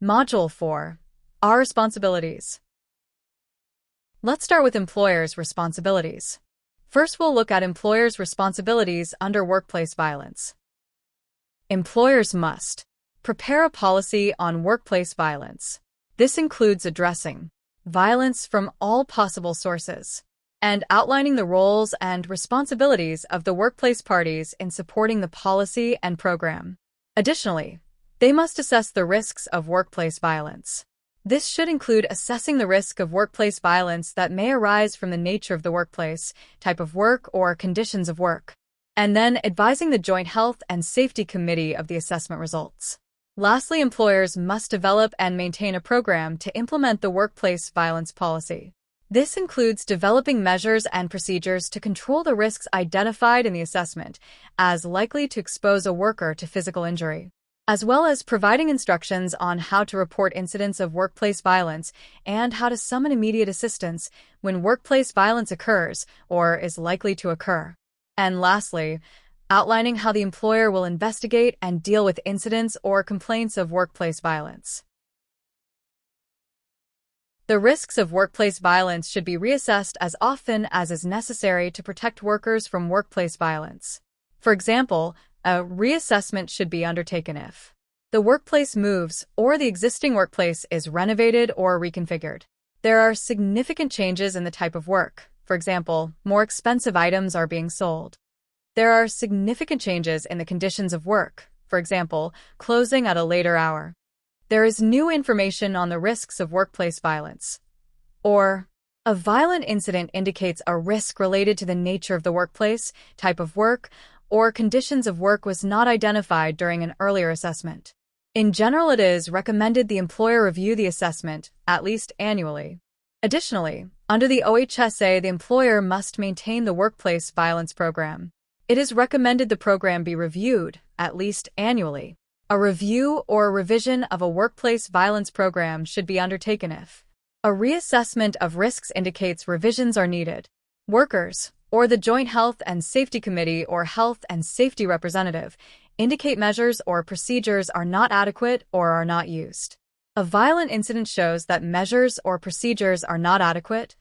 Module 4. Our responsibilities. Let's start with employers' responsibilities. First, we'll look at employers' responsibilities under workplace violence. Employers must prepare a policy on workplace violence. This includes addressing violence from all possible sources and outlining the roles and responsibilities of the workplace parties in supporting the policy and program. Additionally, they must assess the risks of workplace violence. This should include assessing the risk of workplace violence that may arise from the nature of the workplace, type of work, or conditions of work, and then advising the Joint Health and Safety Committee of the assessment results. Lastly, employers must develop and maintain a program to implement the workplace violence policy. This includes developing measures and procedures to control the risks identified in the assessment as likely to expose a worker to physical injury, as well as providing instructions on how to report incidents of workplace violence and how to summon immediate assistance when workplace violence occurs or is likely to occur. And lastly, outlining how the employer will investigate and deal with incidents or complaints of workplace violence. The risks of workplace violence should be reassessed as often as is necessary to protect workers from workplace violence. For example, a reassessment should be undertaken if the workplace moves or the existing workplace is renovated or reconfigured. There are significant changes in the type of work. For example, more expensive items are being sold. There are significant changes in the conditions of work. For example, closing at a later hour. There is new information on the risks of workplace violence. Or, a violent incident indicates a risk related to the nature of the workplace, type of work, or conditions of work was not identified during an earlier assessment. In general, it is recommended the employer review the assessment, at least annually. Additionally, under the OHSA, the employer must maintain the workplace violence program. It is recommended the program be reviewed, at least annually. A review or revision of a workplace violence program should be undertaken if a reassessment of risks indicates revisions are needed. Workers, or the Joint Health and Safety Committee or Health and Safety Representative, indicate measures or procedures are not adequate or are not used. A violent incident shows that measures or procedures are not adequate,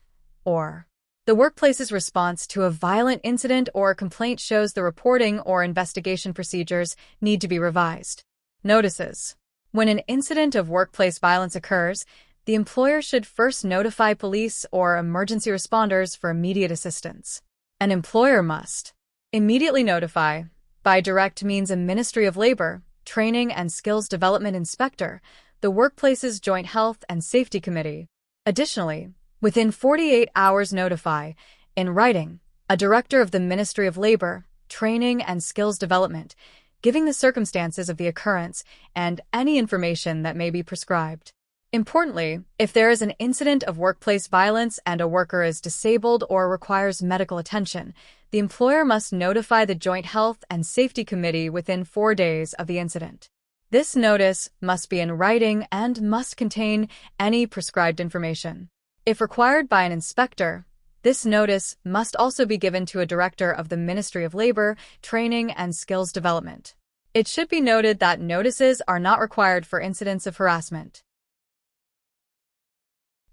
or the workplace's response to a violent incident or complaint shows the reporting or investigation procedures need to be revised. Notices. When an incident of workplace violence occurs, the employer should first notify police or emergency responders for immediate assistance. An employer must immediately notify, by direct means, a Ministry of Labor, Training and Skills Development inspector, the workplace's Joint Health and Safety Committee. Additionally, within 48 hours notify, in writing, a director of the Ministry of Labor, Training and Skills Development, giving the circumstances of the occurrence and any information that may be prescribed. Importantly, if there is an incident of workplace violence and a worker is disabled or requires medical attention, the employer must notify the Joint Health and Safety Committee within 4 days of the incident. This notice must be in writing and must contain any prescribed information. If required by an inspector, this notice must also be given to a director of the Ministry of Labor, Training and Skills Development. It should be noted that notices are not required for incidents of harassment.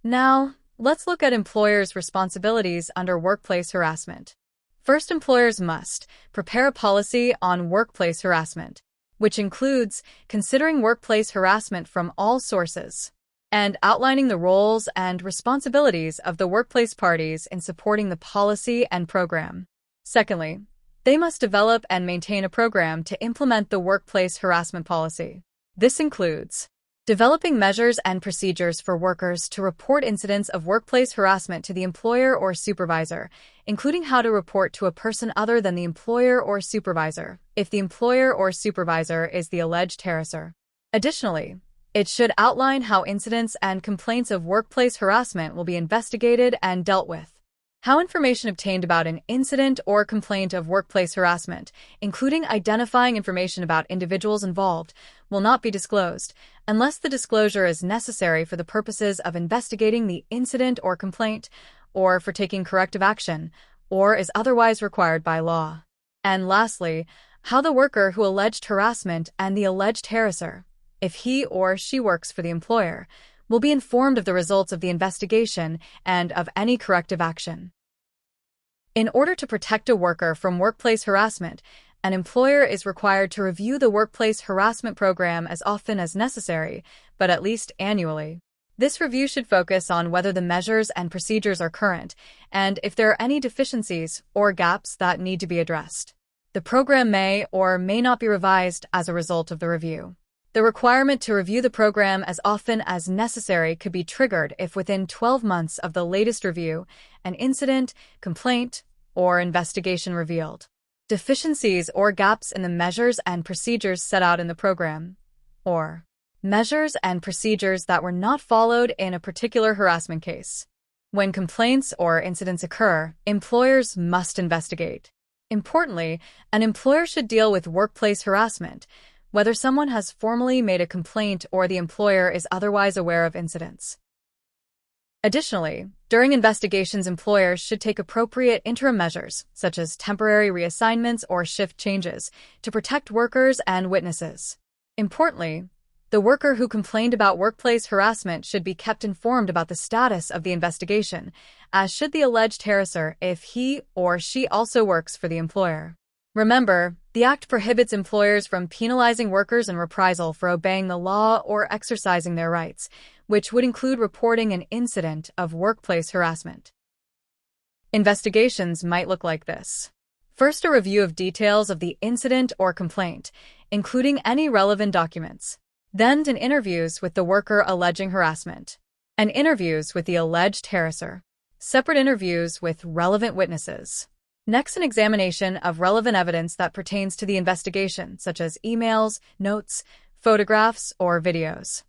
Now, let's look at employers' responsibilities under workplace harassment. First, employers must prepare a policy on workplace harassment, which includes considering workplace harassment from all sources and outlining the roles and responsibilities of the workplace parties in supporting the policy and program. Secondly, they must develop and maintain a program to implement the workplace harassment policy. This includes developing measures and procedures for workers to report incidents of workplace harassment to the employer or supervisor, including how to report to a person other than the employer or supervisor, if the employer or supervisor is the alleged harasser. Additionally, it should outline how incidents and complaints of workplace harassment will be investigated and dealt with. How information obtained about an incident or complaint of workplace harassment, including identifying information about individuals involved, will not be disclosed unless the disclosure is necessary for the purposes of investigating the incident or complaint, or for taking corrective action, or is otherwise required by law. And lastly, how the worker who alleged harassment and the alleged harasser, if he or she works for the employer, will be informed of the results of the investigation and of any corrective action. In order to protect a worker from workplace harassment, an employer is required to review the workplace harassment program as often as necessary, but at least annually. This review should focus on whether the measures and procedures are current and if there are any deficiencies or gaps that need to be addressed. The program may or may not be revised as a result of the review. The requirement to review the program as often as necessary could be triggered if within 12 months of the latest review, an incident, complaint, or investigation revealed deficiencies or gaps in the measures and procedures set out in the program, or measures and procedures that were not followed in a particular harassment case. When complaints or incidents occur, employers must investigate. Importantly, an employer should deal with workplace harassment, whether someone has formally made a complaint or the employer is otherwise aware of incidents. Additionally, during investigations, employers should take appropriate interim measures, such as temporary reassignments or shift changes, to protect workers and witnesses. Importantly, the worker who complained about workplace harassment should be kept informed about the status of the investigation, as should the alleged harasser if he or she also works for the employer. Remember, the Act prohibits employers from penalizing workers in reprisal for obeying the law or exercising their rights, which would include reporting an incident of workplace harassment. Investigations might look like this. First, a review of details of the incident or complaint, including any relevant documents. Then, interviews with the worker alleging harassment, and interviews with the alleged harasser. Separate interviews with relevant witnesses. Next, an examination of relevant evidence that pertains to the investigation, such as emails, notes, photographs, or videos.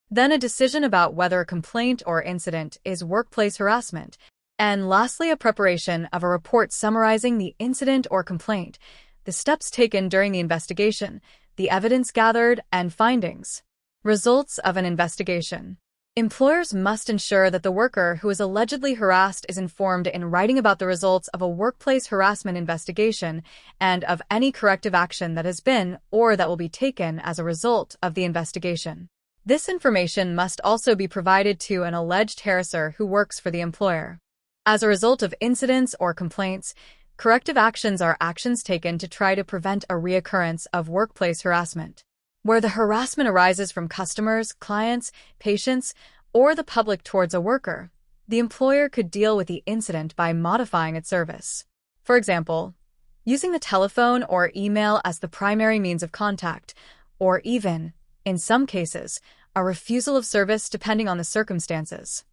Then, a decision about whether a complaint or incident is workplace harassment. And lastly, a preparation of a report summarizing the incident or complaint, the steps taken during the investigation, the evidence gathered, and findings. Results of an investigation. Employers must ensure that the worker who is allegedly harassed is informed in writing about the results of a workplace harassment investigation and of any corrective action that has been or that will be taken as a result of the investigation. This information must also be provided to an alleged harasser who works for the employer. As a result of incidents or complaints, corrective actions are actions taken to try to prevent a reoccurrence of workplace harassment. Where the harassment arises from customers, clients, patients, or the public towards a worker, the employer could deal with the incident by modifying its service. For example, using the telephone or email as the primary means of contact, or even, in some cases, a refusal of service depending on the circumstances.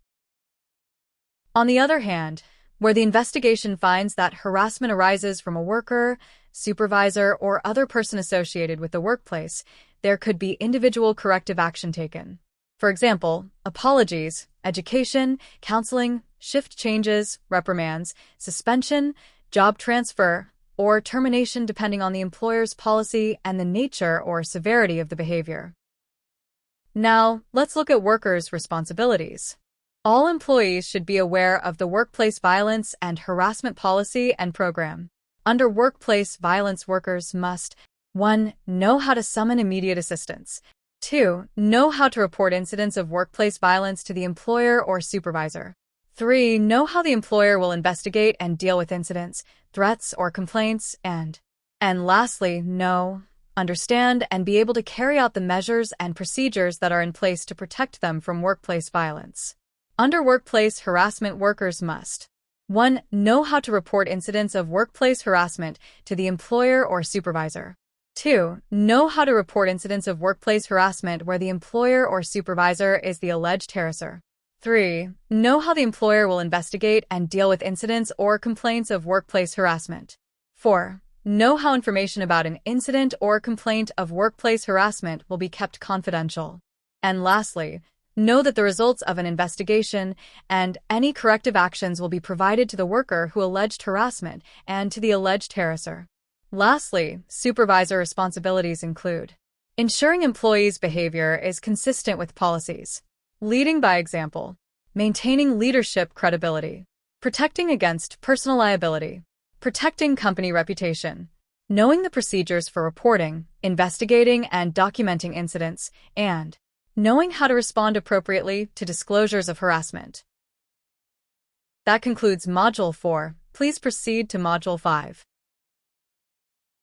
On the other hand, where the investigation finds that harassment arises from a worker, supervisor, or other person associated with the workplace, there could be individual corrective action taken. For example, apologies, education, counseling, shift changes, reprimands, suspension, job transfer, or termination depending on the employer's policy and the nature or severity of the behavior. Now, let's look at workers' responsibilities. All employees should be aware of the workplace violence and harassment policy and program. Under workplace violence, workers must 1. Know how to summon immediate assistance. 2. Know how to report incidents of workplace violence to the employer or supervisor. 3. Know how the employer will investigate and deal with incidents, threats, or complaints. And lastly, know, understand, and be able to carry out the measures and procedures that are in place to protect them from workplace violence. Under workplace harassment, workers must 1. Know how to report incidents of workplace harassment to the employer or supervisor. 2. Know how to report incidents of workplace harassment where the employer or supervisor is the alleged harasser. 3. Know how the employer will investigate and deal with incidents or complaints of workplace harassment. 4. Know how information about an incident or complaint of workplace harassment will be kept confidential. And lastly, know that the results of an investigation and any corrective actions will be provided to the worker who alleged harassment and to the alleged harasser. Lastly, supervisor responsibilities include ensuring employees' behavior is consistent with policies, leading by example, maintaining leadership credibility, protecting against personal liability, protecting company reputation, knowing the procedures for reporting, investigating, and documenting incidents, and knowing how to respond appropriately to disclosures of harassment. That concludes Module 4. Please proceed to Module 5.